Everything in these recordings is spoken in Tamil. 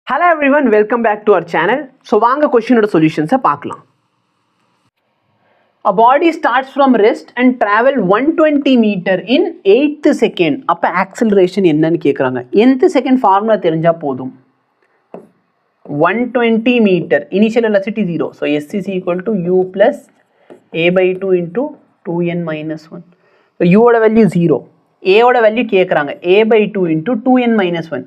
Hello everyone, welcome back to our channel. So வாங்க கொஸ்டினோட சொல்யூஷன்ஸை பார்க்கலாம். A body starts from rest and travel 120 meter in 8th second. அப்போ acceleration என்னன்னு கேட்குறாங்க. nth second ஃபார்முலா தெரிஞ்சா போதும். 120 meter initial velocity 0. So s is equal to u plus a by 2 into 2n minus 1. So u ஓட வேல்யூ 0. a ஓட வேல்யூ கேட்குறாங்க. a by 2 into 2n minus 1.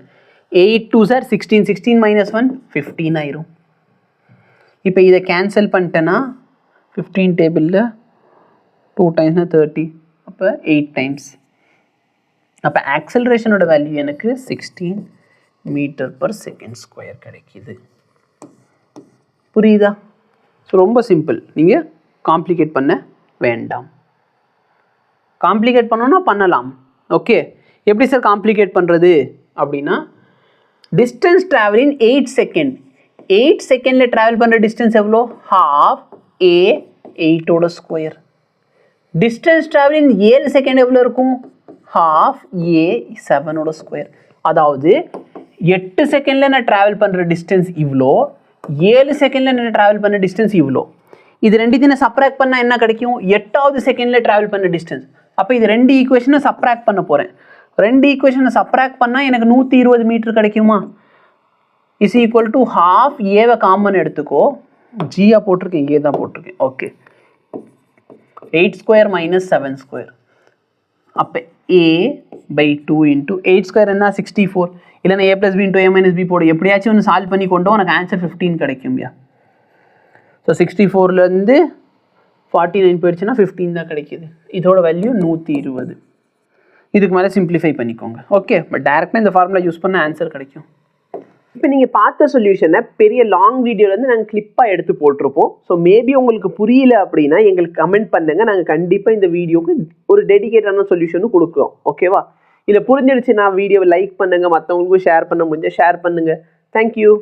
8 2s are 16, 16 minus 1 15 ஆயிரும். இப்போ இதை கேன்சல் பண்ணிட்டேன்னா 15 டேபிளில் 2 டைம்ஸ்னா 30, அப்போ 8 டைம்ஸ். அப்போ ஆக்சலரேஷனோட வேல்யூ எனக்கு 16 மீட்டர் பர் செகண்ட் ஸ்கொயர் கிடைக்கிது. புரியுதா? ஸோ ரொம்ப சிம்பிள், நீங்கள் காம்ப்ளிகேட் பண்ண வேண்டாம். காம்ப்ளிகேட் பண்ணோன்னா பண்ணலாம். ஓகே, எப்படி சார் காம்ப்ளிகேட் பண்ணுறது அப்படின்னா, distance travel in 8 second. 8 second travel பண்ணுற distance எவ்வளோ? half a 8 ஓட square. distance travel in 7 second எவ்வளோ இருக்கும்? half a 7 ஓட ஸ்கொயர். அதாவது 8 செகண்டில் நான் ட்ராவல் பண்ணுற டிஸ்டன்ஸ் இவ்வளோ, 7 செகண்டில் நான் ட்ராவல் பண்ண டிஸ்டன்ஸ் இவ்வளோ. இது ரெண்டுத்தையும் நான் சப்ராக்ட் பண்ணால் என்ன கிடைக்கும்? 8வது செகண்டில் ட்ராவல் பண்ண டிஸ்டன்ஸ். அப்போ இது ரெண்டு ஈக்குவேஷனை சப்ராக்ட் பண்ண போகிறேன். ரெண்டு ஈக்குவேஷனை சப்ராக்ட் பண்ணால் எனக்கு 120 மீட்டர் கிடைக்குமா? இஸ் ஈக்குவல் டு ஹாஃப் ஏவை காமன் எடுத்துக்கோ, ஜியாக போட்டிருக்கேன், ஏ தான் போட்டிருக்கேன். Okay, 8 square minus 7 square. அப்போ ஏ பை 2 இன்ட்டு 8 ஸ்கொயர் என்ன 64, இல்லைன்னா ஏ ப்ளஸ் பி இன்ட்டு ஏ மைனஸ் பி போடு, எப்படியாச்சும் ஒன்று சால்வ் பண்ணி கொண்டோ எனக்கு ஆன்சர் 15 கிடைக்கும்யா. ஸோ 64லேருந்து 49 போயிடுச்சுன்னா 15 தான் கிடைக்கிது. இதோட வேல்யூ 120. இதுக்கு மேலே சிம்பிளிஃபை பண்ணிக்கோங்க. ஓகே, பட் டேரெக்டாக இந்த ஃபார்முலா யூஸ் பண்ண ஆன்சர் கிடைக்கும். இப்போ நீங்கள் பார்த்த சொல்யூஷனை பெரிய லாங் வீடியோலேருந்து நாங்கள் கிளிப்பாக எடுத்து போட்டிருப்போம். ஸோ மேபி உங்களுக்கு புரியல அப்படின்னா எங்களுக்கு கமெண்ட் பண்ணுங்கள், நாங்கள் கண்டிப்பாக இந்த வீடியோக்கு ஒரு டெடிகேட்டான சொல்யூஷனும் கொடுக்குறோம். ஓகேவா? இல்லை புரிஞ்சிடுச்சுன்னா வீடியோவை லைக் பண்ணுங்கள், மற்றவங்களுக்கும் ஷேர் பண்ண முடிஞ்சால் ஷேர் பண்ணுங்கள். தேங்க்யூ.